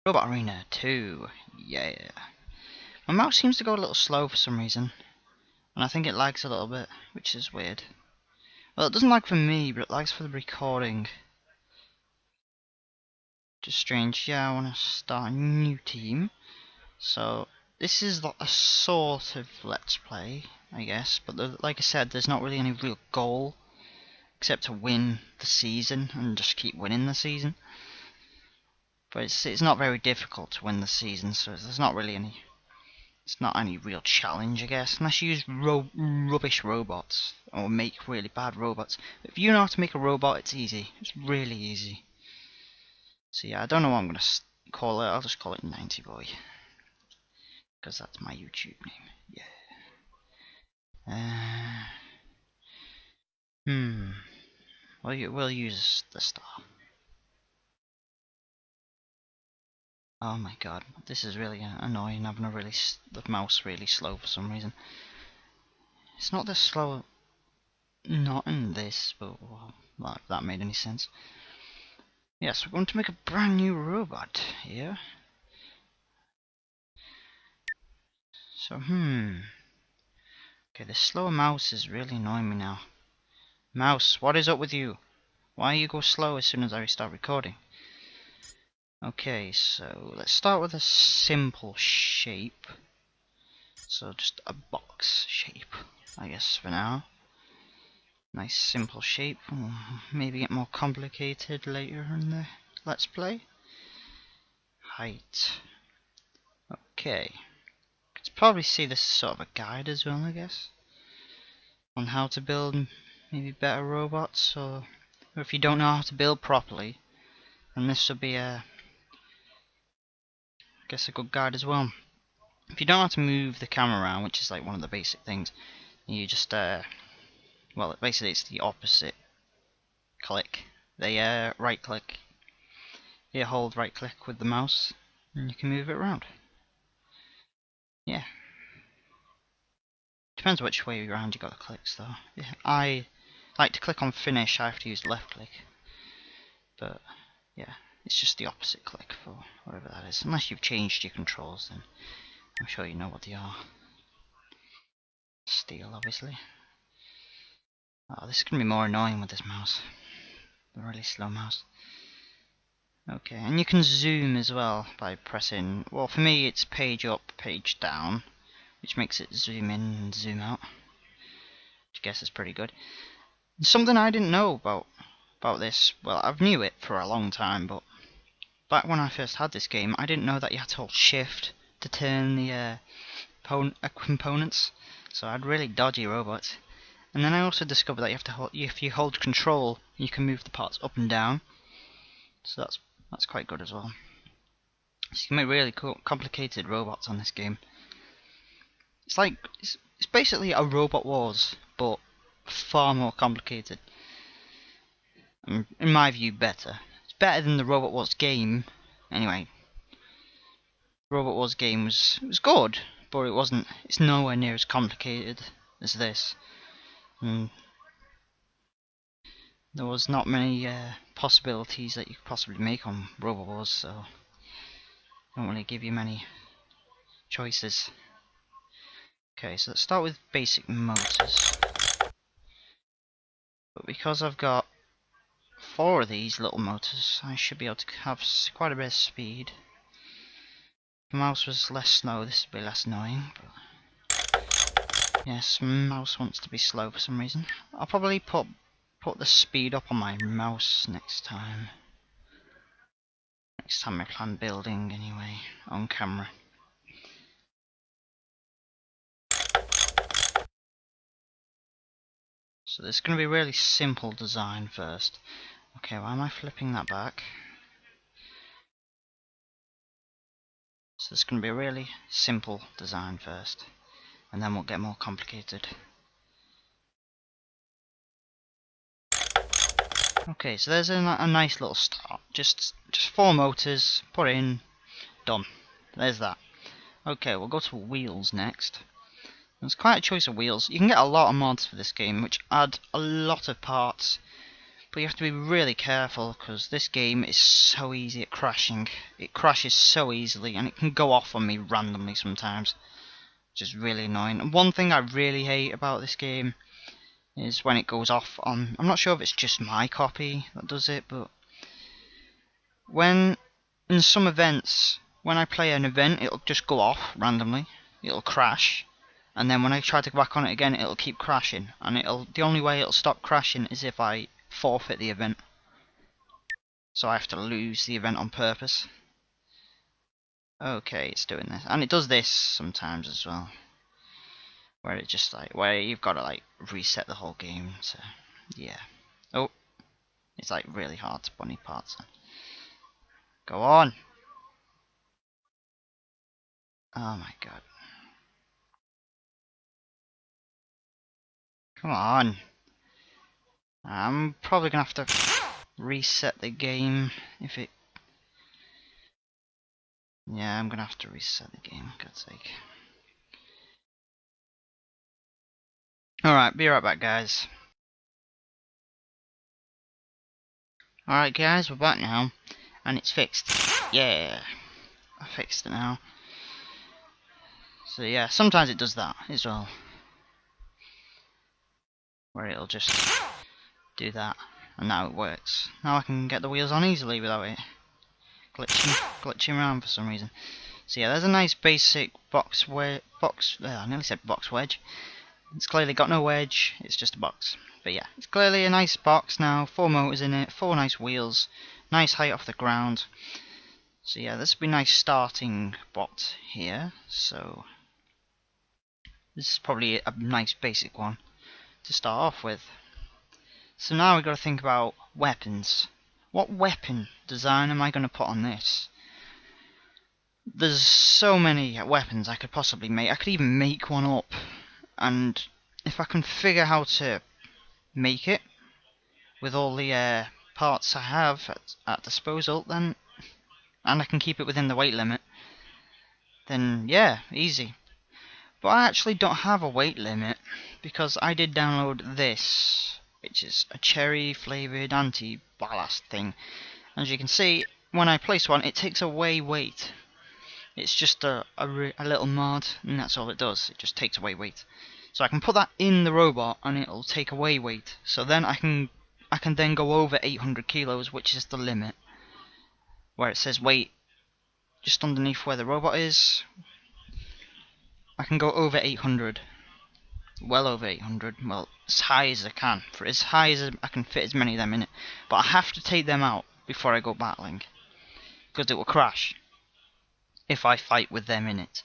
Robot Arena 2. Yeah. My mouse seems to go a little slow for some reason. And I think it lags a little bit, which is weird. Well, it doesn't lag for me, but it lags for the recording. Just strange. Yeah, I want to start a new team. So, this is a sort of Let's Play, I guess. But like I said, there's not really any real goal. Except to win the season and just keep winning the season. But it's not very difficult to win the season, so there's not really any. It's not any real challenge, I guess, unless you use rubbish robots or make really bad robots. If you know how to make a robot, it's easy. It's really easy. So yeah, I don't know what I'm gonna call it. I'll just call it NinetyBoy because that's my YouTube name. Yeah. Well, we'll use the star. Oh my god, this is really annoying, having the mouse really slow for some reason. It's not this slow, not in this, but well, if that made any sense. Yes, we're going to make a brand new robot here. So, okay, this slower mouse is really annoying me now. Mouse, what is up with you? Why you go slow as soon as I start recording? Okay, so let's start with a simple shape. So just a box shape, I guess, for now. Nice simple shape. We'll maybe get more complicated later in the Let's Play. Height. Okay. You could probably see this as sort of a guide as well, I guess, on how to build maybe better robots, or if you don't know how to build properly, then this would be I guess a good guide as well. If you don't know how to move the camera around, which is like one of the basic things, you just well, basically it's the opposite click. They right click. You hold right click with the mouse and you can move it around. Yeah. Depends which way around you got the clicks though. Yeah, I like to click on finish, I have to use left click. But yeah, it's just the opposite click for whatever that is. Unless you've changed your controls, then I'm sure you know what they are. Steel, obviously. Oh, this is going to be more annoying with this mouse. The really slow mouse. Okay, and you can zoom as well by pressing, well for me it's page up, page down, which makes it zoom in and zoom out. Which I guess is pretty good. And something I didn't know about this, well I've knew it for a long time, but back when I first had this game I didn't know that you had to hold shift to turn the components, so I had really dodgy robots. And then I also discovered that you have to hold, if you hold control, you can move the parts up and down. So that's quite good as well. So you can make really complicated robots on this game. It's like it's basically a Robot Wars, but far more complicated. And in my view, better. It's better than the Robot Wars game. Anyway, Robot Wars game was good, but it wasn't. It's nowhere near as complicated as this. And there was not many possibilities that you could possibly make on Robot Wars, so don't really give you many choices. Okay, so let's start with basic motors. But because I've got 4 of these little motors, I should be able to have quite a bit of speed. If the mouse was less slow, this would be less annoying. But yes, mouse wants to be slow for some reason. I'll probably put the speed up on my mouse next time. Next time I plan building, anyway, on camera. So this is going to be a really simple design first. Okay, why am I flipping that back? So it's going to be a really simple design first, and then we'll get more complicated. Okay, so there's a nice little start. Just 4 motors, put in, done. There's that. Okay, we'll go to wheels next. There's quite a choice of wheels. You can get a lot of mods for this game, which add a lot of parts But you have to be really careful because this game is so easy at crashing. It crashes so easily and it can go off on me randomly sometimes, which is really annoying. And one thing I really hate about this game is when it goes off on... I'm not sure if it's just my copy that does it, but when in some events, when I play an event, it'll just go off randomly. It'll crash. And then when I try to go back on it again, it'll keep crashing. And the only way it'll stop crashing is if I forfeit the event. So I have to lose the event on purpose. Okay, it's doing this. And it does this sometimes as well. Where it just like, where you've got to like reset the whole game. So, yeah. Oh, it's like really hard to bunny parts. Go on! Oh my god. Come on! I'm probably gonna have to reset the game if it... Yeah, I'm gonna have to reset the game, for God's sake. Alright, be right back, guys. Alright guys, we're back now, and it's fixed. Yeah, I fixed it now. So yeah, sometimes it does that as well. Where it'll just do that, and now it works. Now I can get the wheels on easily without it glitching around for some reason. So yeah, there's a nice basic I nearly said box wedge. It's clearly got no wedge, it's just a box. But yeah, it's clearly a nice box now, 4 motors in it, 4 nice wheels, nice height off the ground. So yeah, this would be a nice starting bot here. So this is probably a nice basic one to start off with. So now we've got to think about weapons. What weapon design am I going to put on this? There's so many weapons I could possibly make. I could even make one up. And if I can figure how to make it with all the parts I have at disposal, then, and I can keep it within the weight limit, then yeah, easy. But I actually don't have a weight limit because I did download this, which is a cherry flavoured anti-ballast thing. As you can see, when I place one, it takes away weight. It's just a little mod, and that's all it does. It just takes away weight. So I can put that in the robot, and it'll take away weight. So then I can then go over 800 kilos, which is the limit. Where it says weight, just underneath where the robot is, I can go over 800. Well over 800. Well, as high as I can. For as high as I can fit as many of them in it. But I have to take them out before I go battling, because it will crash if I fight with them in it.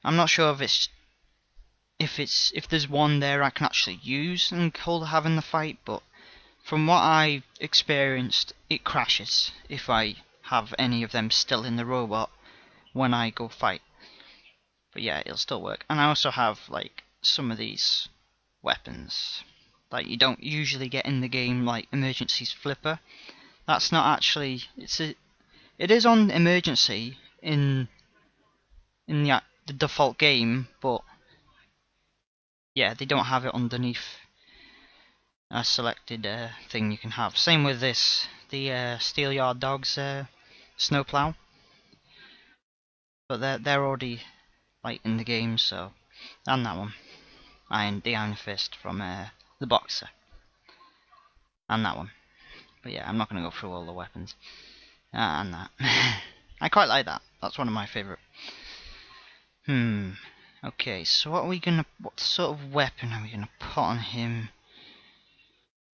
I'm not sure if there's one there I can actually use and have in the fight, but from what I experienced, it crashes if I have any of them still in the robot when I go fight. But yeah, it'll still work. And I also have like some of these weapons that you don't usually get in the game, like Emergency's flipper. That's not actually, it is on emergency in the default game, but yeah, they don't have it underneath a selected thing you can have. Same with this, the Steelyard Dogs snowplow, but they're already like in the game. So, and that one, the Iron Fist from the Boxer, and that one. But yeah, I'm not going to go through all the weapons. And that. I quite like that. That's one of my favourite. Okay, so what sort of weapon are we gonna put on him?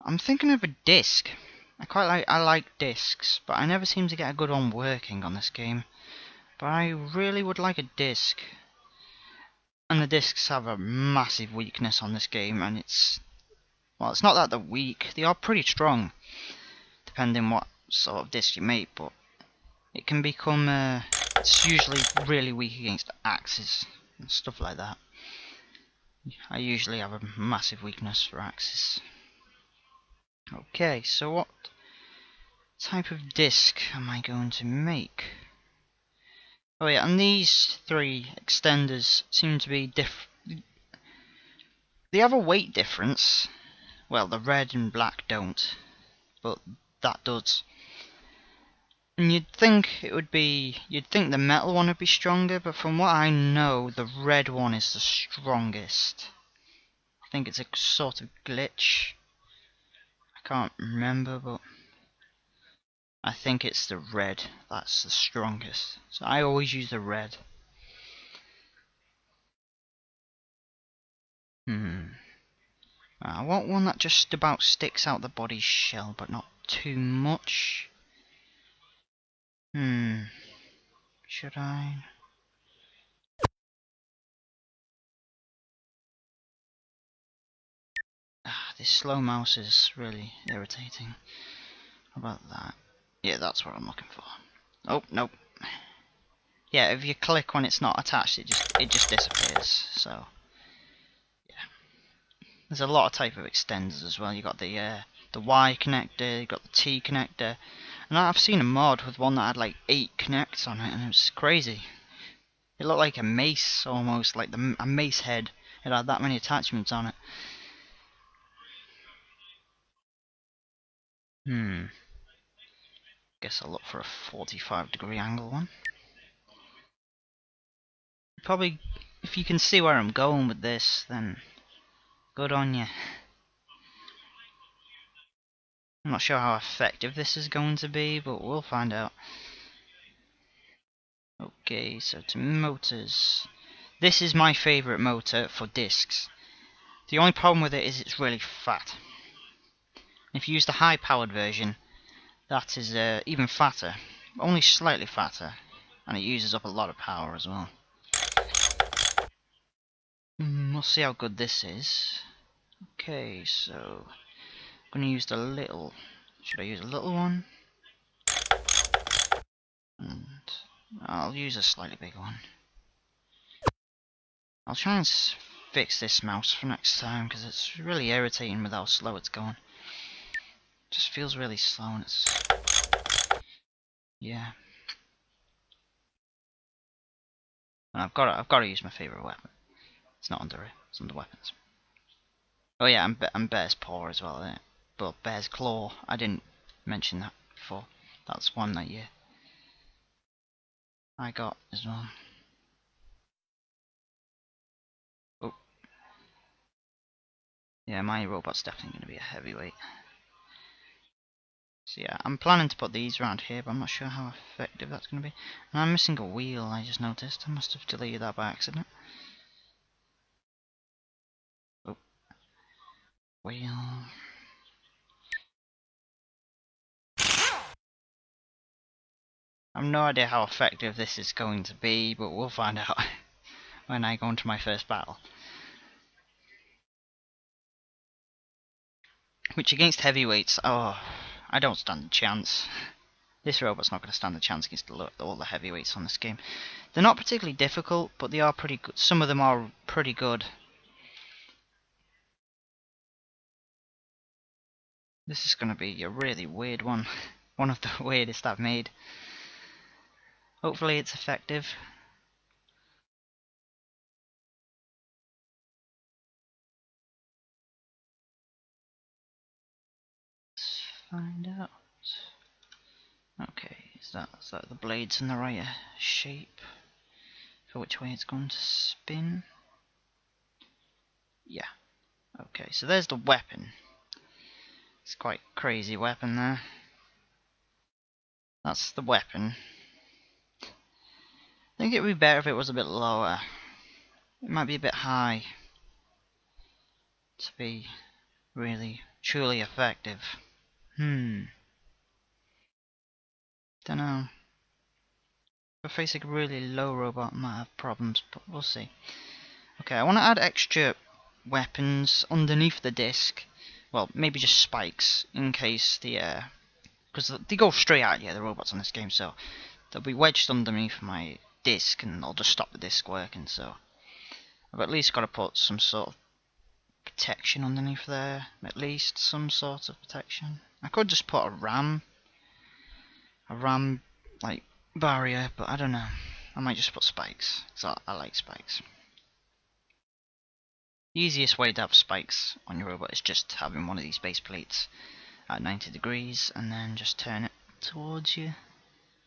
I'm thinking of a disc. I like discs, but I never seem to get a good one working on this game. But I really would like a disc. And the discs have a massive weakness on this game, and it's not that they're weak, they are pretty strong, depending what sort of disc you make, but it can become, it's usually really weak against axes and stuff like that. I usually have a massive weakness for axes. Okay, so what type of disc am I going to make? Oh yeah, and these 3 extenders seem to be they have a weight difference. Well, the red and black don't. but that does. And you'd think the metal one would be stronger, but from what I know, the red one is the strongest. I think it's a sort of glitch. I can't remember, but I think it's the red that's the strongest. So I always use the red. I want one that just about sticks out the body shell, but not too much. Should I? This slow mouse is really irritating. How about that? Yeah, that's what I'm looking for. Oh, nope. Yeah, if you click when it's not attached, it just disappears. So, yeah. There's a lot of type of extenders as well. You got the Y connector, you got the T connector, and I've seen a mod with one that had like 8 connects on it, and it was crazy. It looked like a mace almost, like a mace head. It had that many attachments on it. Guess I'll look for a 45-degree angle one. Probably, if you can see where I'm going with this, then good on you. I'm not sure how effective this is going to be, but we'll find out. Okay, so to motors. This is my favourite motor for discs. The only problem with it is it's really fat. If you use the high-powered version, that is even fatter, only slightly fatter, and it uses up a lot of power as well. We'll see how good this is. Okay, so I'm going to use the little. Should I use a little one? And I'll use a slightly bigger one. I'll try and fix this mouse for next time because it's really irritating with how slow it's going. It just feels really slow and it's... yeah. And I've got to use my favourite weapon. It's not under it. It's under weapons. Oh yeah, and Bear's Paw as well, isn't it? But Bear's Claw, I didn't mention that before. That's one that I got as well. Oh. Yeah, my robot's definitely going to be a heavyweight. So yeah, I'm planning to put these around here, but I'm not sure how effective that's going to be. And I'm missing a wheel, I just noticed. I must have deleted that by accident. Oh. Wheel. I have no idea how effective this is going to be, but we'll find out when I go into my first battle. Which against heavyweights, oh, I don't stand a chance. This robot's not going to stand a chance against all the heavyweights on this game. They're not particularly difficult, but they are pretty good. Some of them are pretty good. This is going to be a really weird one. One of the weirdest I've made. Hopefully it's effective. Let's find out. Okay, is that the blades in the right shape for which way it's going to spin? Yeah. Okay, so there's the weapon. It's quite a crazy weapon there. That's the weapon. I think it would be better if it was a bit lower. It might be a bit high to be really, truly effective. Don't know. If I face a really low robot, I might have problems, but we'll see. Okay, I want to add extra weapons underneath the disc. Well, maybe just spikes, in case because they go straight at you, the robots on this game, so they'll be wedged underneath my disc, and I'll just stop the disc working, so I've at least got to put some sort of protection underneath there, at least some sort of protection. I could just put a RAM like barrier, but I don't know. I might just put spikes, because I like spikes. The easiest way to have spikes on your robot is just having one of these base plates at 90 degrees, and then just turn it towards you,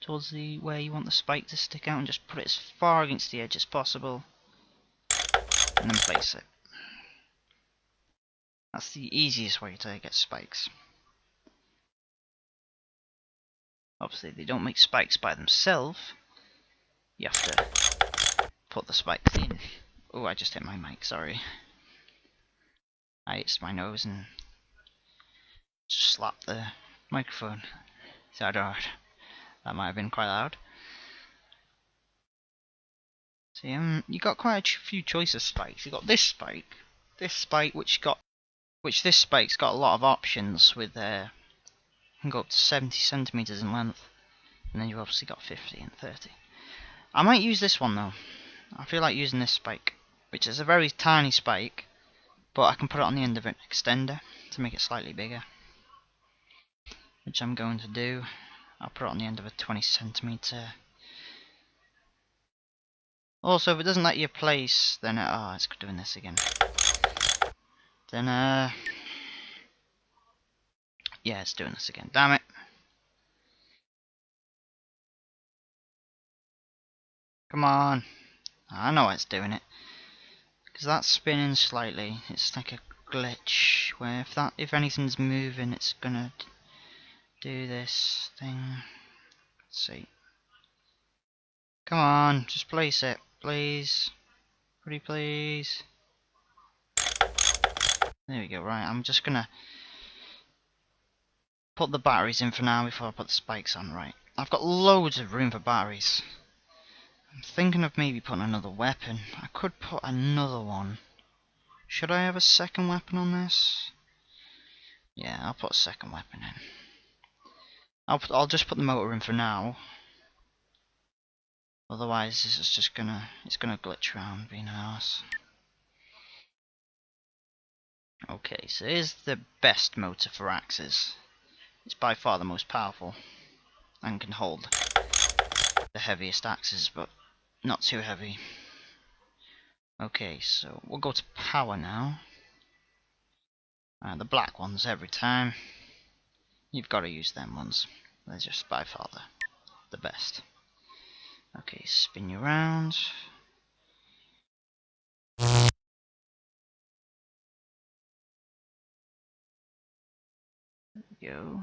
towards the where you want the spike to stick out, and just put it as far against the edge as possible, and then place it. That's the easiest way to get spikes. Obviously they don't make spikes by themselves, you have to put the spikes in. Oh, I just hit my mic, sorry. I hit my nose and just slapped the microphone. So I don't know, that might have been quite loud. So you got quite a few choices of spikes. You got this spike, which this spike's got a lot of options with can go up to 70 centimeters in length, and then you've obviously got 50 and 30. I might use this one though. I feel like using this spike, which is a very tiny spike, but I can put it on the end of an extender to make it slightly bigger, which I'm going to do. I'll put it on the end of a 20 centimeter. Also, if it doesn't let you place, then oh, it's doing this again. Then yeah, it's doing this again. Damn it! Come on! I know it's doing it, because that's spinning slightly. It's like a glitch where if anything's moving, it's gonna do this thing. Let's see. Come on, just place it, please. Pretty please. There we go. Right, I'm just gonna put the batteries in for now before I put the spikes on. Right, I've got loads of room for batteries. I'm thinking of maybe putting another weapon. I could put another one. Should I have a second weapon on this? Yeah, I'll put a second weapon in. I'll just put the motor in for now. Otherwise, this is just it's gonna glitch around, being an arse. Okay, so here's the best motor for axes. It's by far the most powerful and can hold the heaviest axes, but not too heavy. Okay, so we'll go to power now. The black ones every time. You've got to use them ones. They're just by far the best. Okay, spin you around. There we go.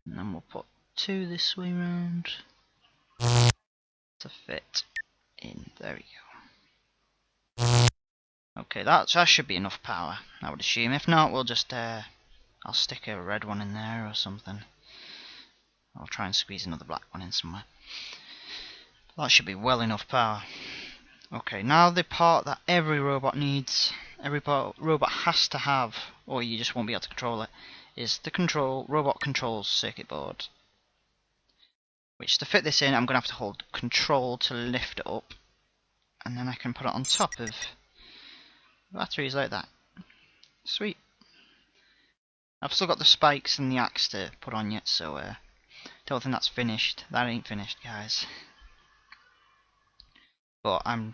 And then we'll put two this way round to fit in. There we go. Okay, that should be enough power, I would assume. If not, we'll just I'll stick a red one in there or something. I'll try and squeeze another black one in somewhere. That should be well enough power. Okay, now the part that every robot needs, every robot has to have, or you just won't be able to control it, is the robot controls circuit board. Which, to fit this in, I'm going to have to hold control to lift it up, and then I can put it on top of batteries like that. Sweet. I've still got the spikes and the axe to put on yet, so don't think that's finished. That ain't finished, guys. But I'm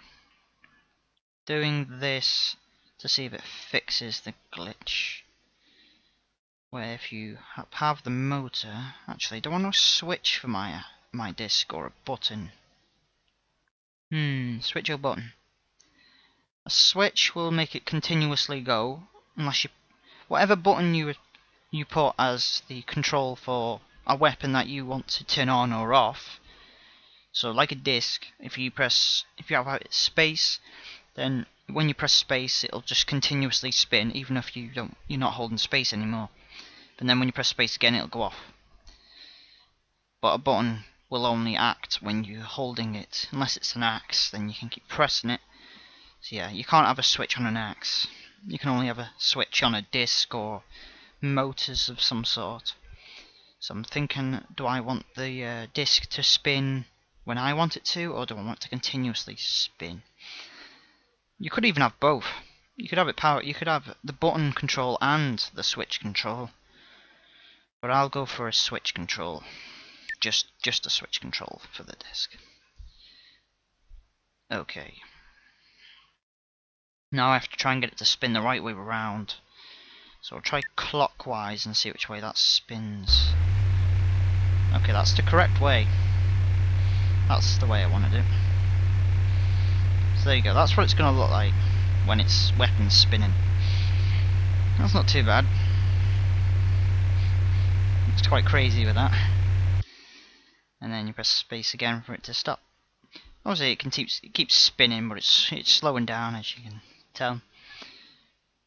doing this to see if it fixes the glitch. Where if you have the motor, actually, do I want to switch for my disc or a button? Switch or button. A switch will make it continuously go, unless whatever button you put as the control for a weapon that you want to turn on or off. So like a disc, if you have space, then when you press space it'll just continuously spin even if you're not holding space anymore. But then when you press space again it'll go off. But a button will only act when you're holding it. Unless it's an axe, then you can keep pressing it. So yeah, you can't have a switch on an axe. You can only have a switch on a disc or motors of some sort. So I'm thinking, do I want the disc to spin when I want it to, or do I want it to continuously spin? You could even have both. You could have it power. You could have the button control and the switch control. But I'll go for a switch control. Just a switch control for the disc. Okay. Now I have to try and get it to spin the right way around. So I'll try clockwise and see which way that spins. Okay, that's the correct way. That's the way I want to do. So there you go, that's what it's going to look like when its weapon's spinning. That's not too bad. It's quite crazy with that. And then you press space again for it to stop. Obviously it keeps spinning, but it's slowing down, as you can tell.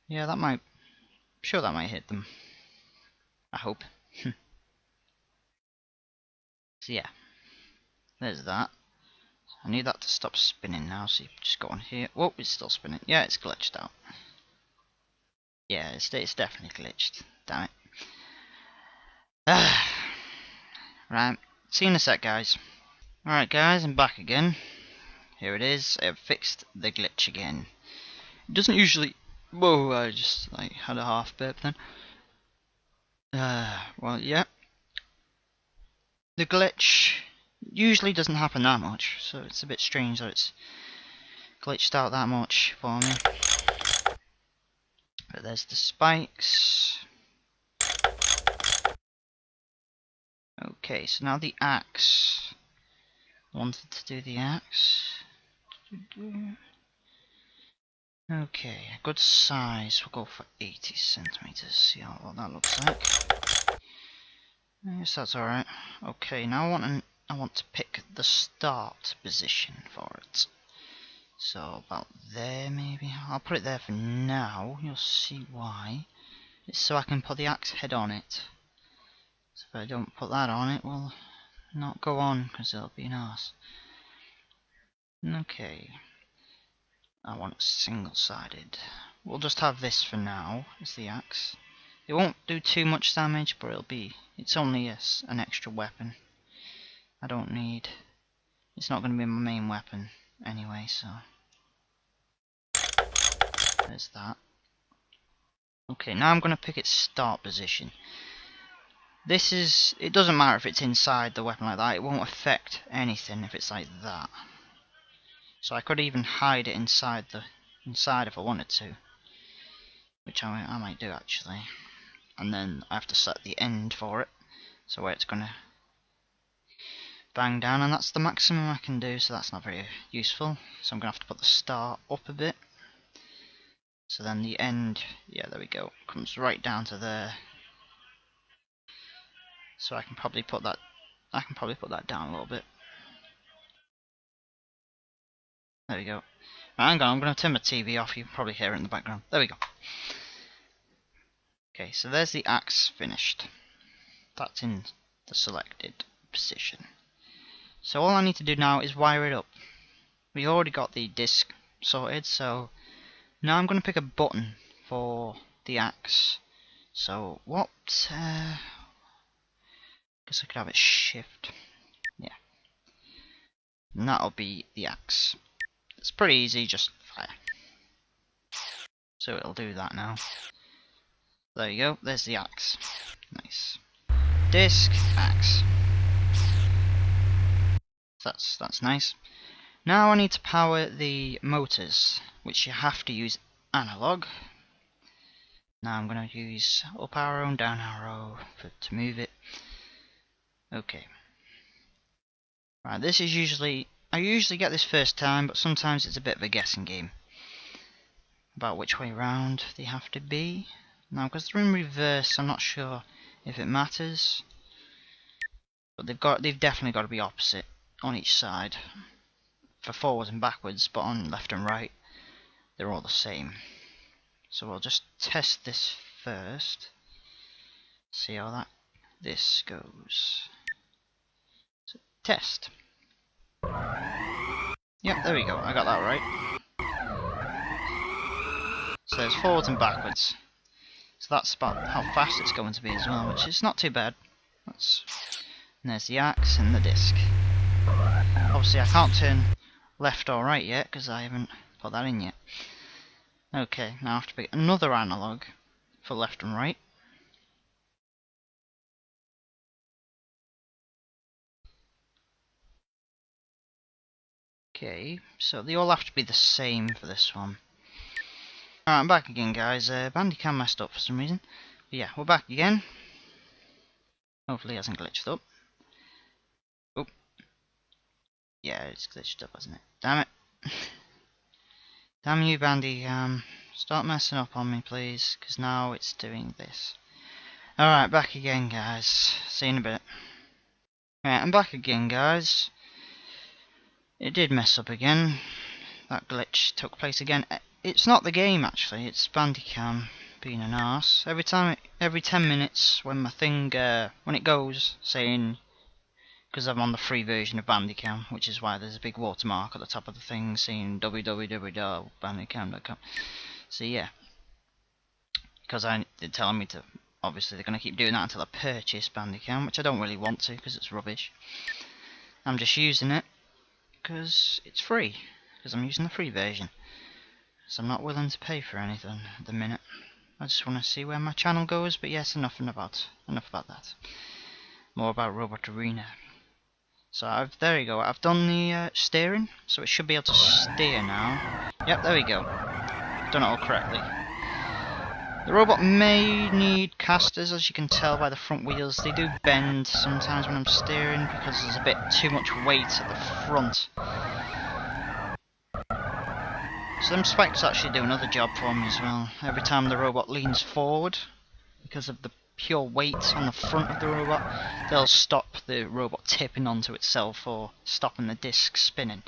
Yeah, that might... I'm sure that might hit them. I hope. So yeah, there's that. I need that to stop spinning now, so you just go on here. Whoa, it's still spinning. Yeah, it's glitched out. Yeah, it's definitely glitched. Damn it. Right, see you in a sec, guys. Alright guys, I'm back again. Here it is. I've fixed the glitch again. It doesn't usually... Whoa, I just like had a half burp then. Well, yeah. The glitch usually doesn't happen that much, so it's a bit strange that it's glitched out that much for me. But there's the spikes. Okay, so now the axe. I wanted to do the axe. Okay, a good size. We'll go for 80 centimeters. See what that looks like. Yes, that's alright. Okay, now I want to pick the start position for it. So about there maybe. I'll put it there for now. You'll see why. It's so I can put the axe head on it. So if I don't put that on, it will not go on because it'll be an arse. Okay. I want it single-sided. We'll just have this for now as the axe. It won't do too much damage, but it's only an extra weapon. I don't need... It's not going to be my main weapon anyway, so... There's that. Okay, now I'm going to pick its start position. It doesn't matter if it's inside the weapon like that, it won't affect anything if it's like that. So I could even hide it inside if I wanted to. Which I might do actually. And then I have to set the end for it. So where it's going to bang down, and that's the maximum I can do, so that's not very useful. So I'm going to have to put the start up a bit. So then the end, yeah, there we go, comes right down to there. So I can probably put that down a little bit. There we go. Right, hang on, I'm going to turn my TV off, you can probably hear it in the background. There we go. Okay, so there's the axe finished. That's in the selected position. So all I need to do now is wire it up. We already got the disc sorted, so now I'm going to pick a button for the axe. So what? Guess I could have it shift. Yeah. And that'll be the axe. It's pretty easy, just fire. So it'll do that now. There you go, there's the axe. Nice. Disc, axe. That's nice. Now I need to power the motors, which you have to use analog. Now I'm going to use up arrow and down arrow to move it. Okay. Right, this is I usually get this first time, but sometimes it's a bit of a guessing game about which way round they have to be. Now, because they're in reverse, I'm not sure if it matters, but they've definitely got to be opposite on each side for forwards and backwards, but on left and right they're all the same. So we'll just test this first, see how this goes. So, test. Yep, there we go, I got that right. So there's forwards and backwards. So that's about how fast it's going to be as well, which is not too bad. And there's the axe and the disc. Obviously I can't turn left or right yet, because I haven't put that in yet. Okay, now I have to pick another analog for left and right. Okay, so they all have to be the same for this one. Alright, I'm back again, guys. Bandicam messed up for some reason. But yeah, we're back again. Hopefully it hasn't glitched up. Oh. Yeah, it's glitched up, hasn't it? Damn it. Damn you, Bandicam. Stop messing up on me, please, because now it's doing this. Alright, back again, guys. See you in a bit. Alright, I'm back again, guys. It did mess up again. That glitch took place again. It's not the game, actually. It's Bandicam being an arse. Every 10 minutes, when my thing, when it goes saying, because I'm on the free version of Bandicam, which is why there's a big watermark at the top of the thing saying www.bandicam.com. So yeah, because they're telling me to. Obviously, they're going to keep doing that until I purchase Bandicam, which I don't really want to because it's rubbish. I'm just using it because it's free. Because I'm using the free version. So I'm not willing to pay for anything at the minute. I just want to see where my channel goes. But yes, enough about that. More about Robot Arena. So there you go. I've done the steering, so it should be able to steer now. Yep, there we go. Done it all correctly. The robot may need casters, as you can tell by the front wheels. They do bend sometimes when I'm steering because there's a bit too much weight at the front. So them spikes actually do another job for me as well. Every time the robot leans forward, because of the pure weight on the front of the robot, they'll stop the robot tipping onto itself or stopping the disc spinning.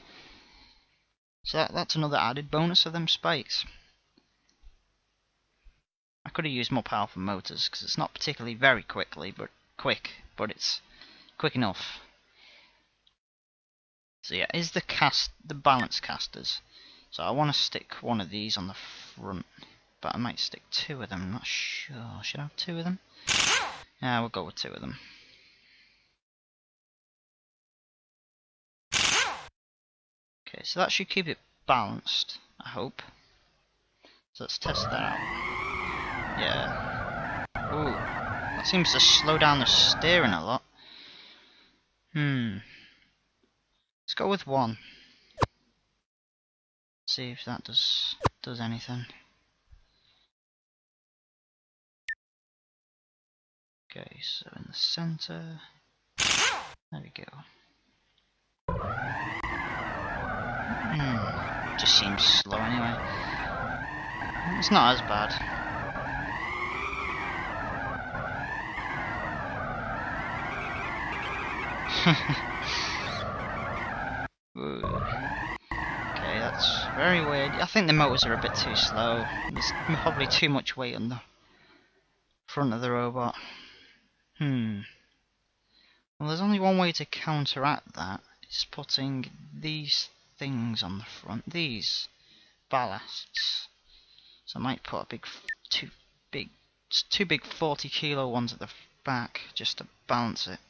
So that's another added bonus of them spikes. I could have used more powerful motors because it's not particularly very quick, but it's quick enough. So yeah, is the balance casters. So I want to stick one of these on the front, but I might stick 2 of them. I'm not sure. Should I have 2 of them? Yeah, we'll go with 2 of them. Okay, so that should keep it balanced, I hope. So let's test that out. Yeah. Ooh, that seems to slow down the steering a lot. Let's go with 1. See if that does anything. Okay, so in the center, there we go. Just seems slow anyway. It's not as bad. Okay, that's very weird. I think the motors are a bit too slow. There's probably too much weight on the front of the robot. Well, there's only one way to counteract that. It's putting these things on the front. These ballasts. So I might put two big 40 kilo ones at the back just to balance it.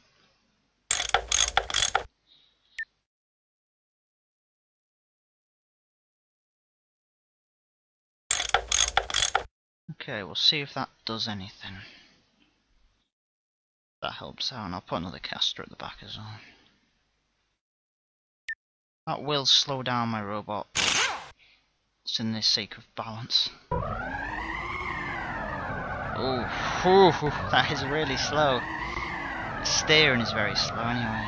Okay, we'll see if that does anything. That helps out, and I'll put another caster at the back as well. That will slow down my robot, but it's in the sake of balance. Oh, that is really slow. The steering is very slow anyway.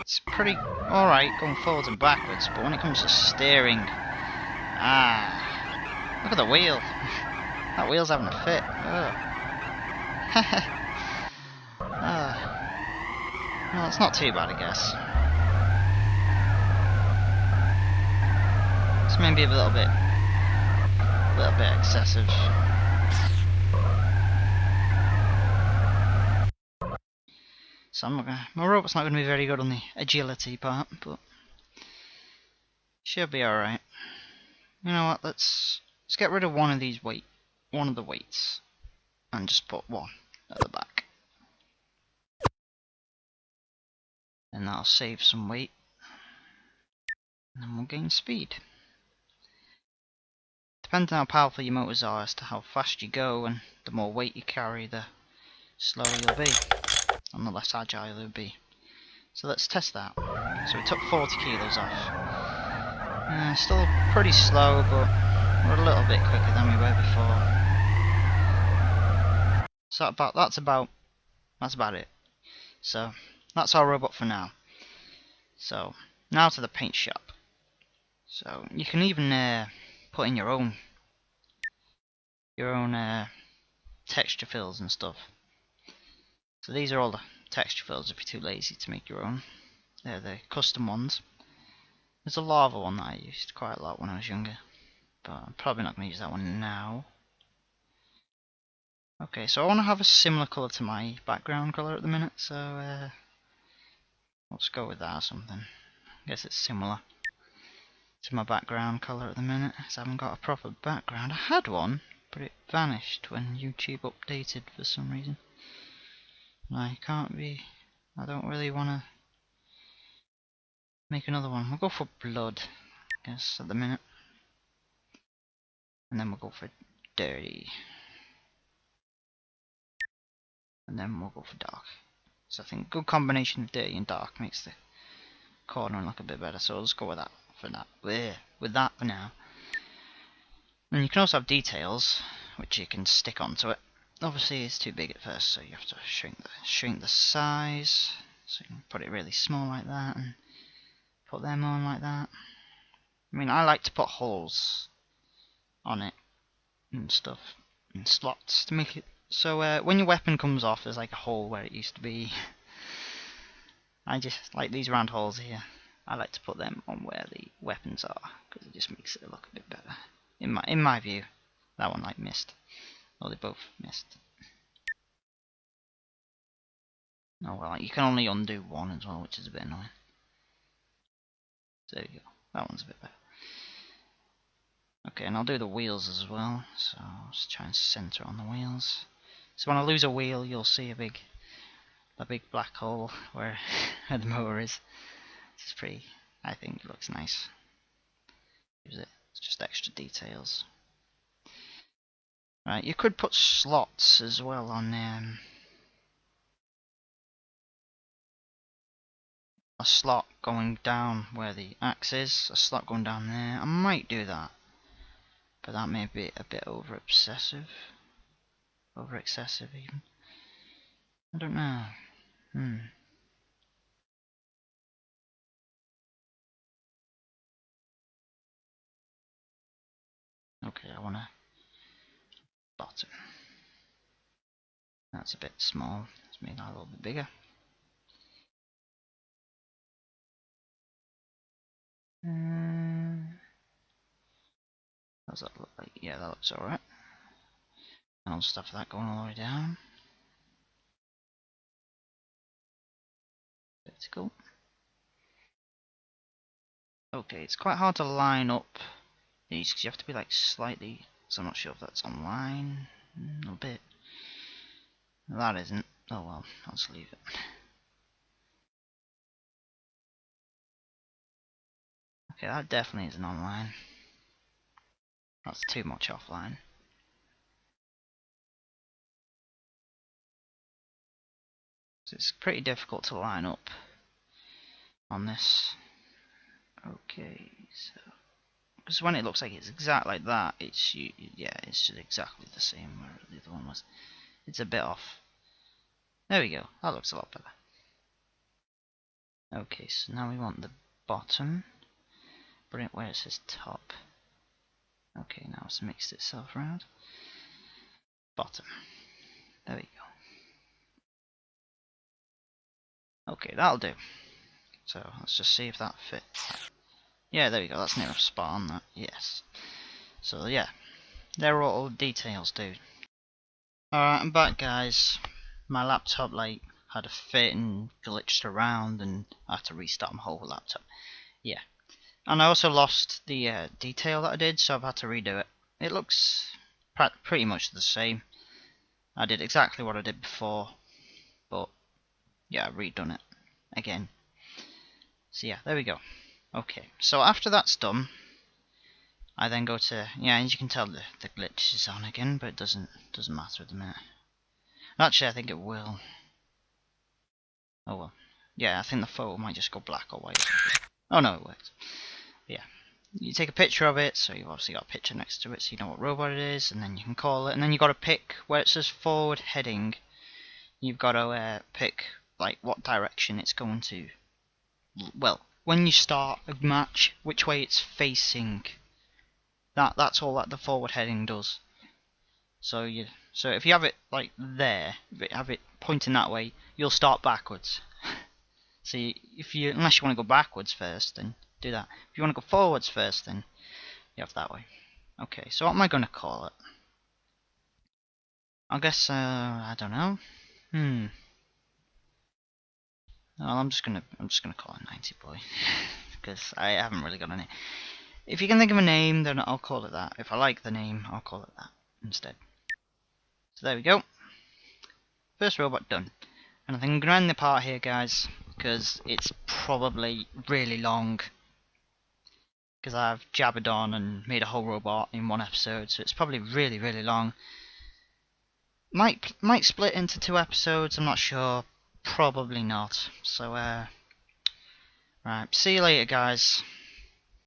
It's pretty alright going forwards and backwards, but when it comes to steering, look at the wheel. That wheel's having a fit. Well, it's not too bad, I guess. It's maybe a little bit excessive. So my robot's not going to be very good on the agility part, but she'll be alright. You know what? Let's get rid of one of the weights, and just put 1 at the back. And that'll save some weight, and then we'll gain speed. Depends on how powerful your motors are as to how fast you go, and the more weight you carry, the slower you'll be, and the less agile you'll be. So let's test that. So we took 40 kilos off. Still pretty slow, but We're a little bit quicker than we were before. So that's about it. So that's our robot for now. So now to the paint shop. So you can even put in your own texture fills and stuff. So these are all the texture fills if you're too lazy to make your own. They're the custom ones. There's a lava one that I used quite a lot when I was younger, but I'm probably not going to use that one now. Okay, so I want to have a similar colour to my background colour at the minute, so let's go with that or something. I guess it's similar to my background colour at the minute, because I haven't got a proper background. I had one, but it vanished when YouTube updated for some reason. I don't really want to make another one. We'll go for blood, I guess, at the minute. And then we'll go for dirty. And then we'll go for dark. So I think a good combination of dirty and dark makes the corner look a bit better. So let's go with that for that. With that for now. And you can also have details, which you can stick onto it. Obviously it's too big at first, so you have to shrink the size. So you can put it really small like that and put them on like that. I mean, I like to put holes on it and stuff, and slots to make it so when your weapon comes off there's like a hole where it used to be. I just like these round holes here. I like to put them on where the weapons are because it just makes it look a bit better in my view. That one like missed, or they both missed. Oh well, you can only undo one as well, which is a bit annoying. So there you go, that one's a bit better. Okay, and I'll do the wheels as well, so I'll just try and center on the wheels. So when I lose a wheel, you'll see a big black hole where the motor is. It's pretty, I think it looks nice. Use it, it's just extra details. Right, you could put slots as well on a slot going down where the axe is, a slot going down there. I might do that, but that may be a bit over excessive even. I don't know. Okay, I want a bottom. That's a bit small. Let's make that a little bit bigger. How does that look like? Yeah, that looks alright. And I'll just have that going all the way down. Vertical. Okay, it's quite hard to line up these because you have to be like slightly, so I'm not sure if that's online a little bit. No, that isn't. Oh well, I'll just leave it. Okay, that definitely isn't online. That's too much offline. So it's pretty difficult to line up on this. Okay, so because when it looks like it's exact like that, it's just exactly the same where the other one was. It's a bit off. There we go. That looks a lot better. Okay, so now we want the bottom. Bring it where it says top. Okay, now it's mixed itself around. Bottom. There we go. Okay, that'll do. So let's just see if that fits. Yeah, there we go. That's near a spot on that. Yes. So yeah, they're all details, dude. Alright, I'm back, guys. My laptop like had a fit and glitched around, and I had to restart my whole laptop. Yeah, and I also lost the detail that I did, so I've had to redo it. It looks pretty much the same. I did exactly what I did before, but yeah, I've redone it again. So yeah, there we go. Okay, so after that's done, I then go to, yeah, as you can tell the glitch is on again, but it doesn't matter at the minute. Actually, I think it will. Oh well. Yeah, I think the photo might just go black or white. Oh no, it works. Yeah. you take a picture of it, so you've obviously got a picture next to it so you know what robot it is, and then you can call it, and then you've got to pick where it says forward heading. You've got to pick like what direction it's going to. Well, when you start a match, which way it's facing. That's all that the forward heading does. So if you have it like there, have it pointing that way, you'll start backwards. So unless you want to go backwards first, then do that. If you want to go forwards first, then you have that way. Okay, so what am I going to call it? I guess I don't know. Well, I'm just gonna call it NinetyBoy because I haven't really got any. If you can think of a name, then I'll call it that. If I like the name, I'll call it that instead. So there we go. First robot done. And I think I'm going to end the part here, guys, because it's probably really long. Because I've jabbered on and made a whole robot in one episode, so it's probably really, really long. Might split into 2 episodes, I'm not sure. Probably not. So, right, see you later, guys.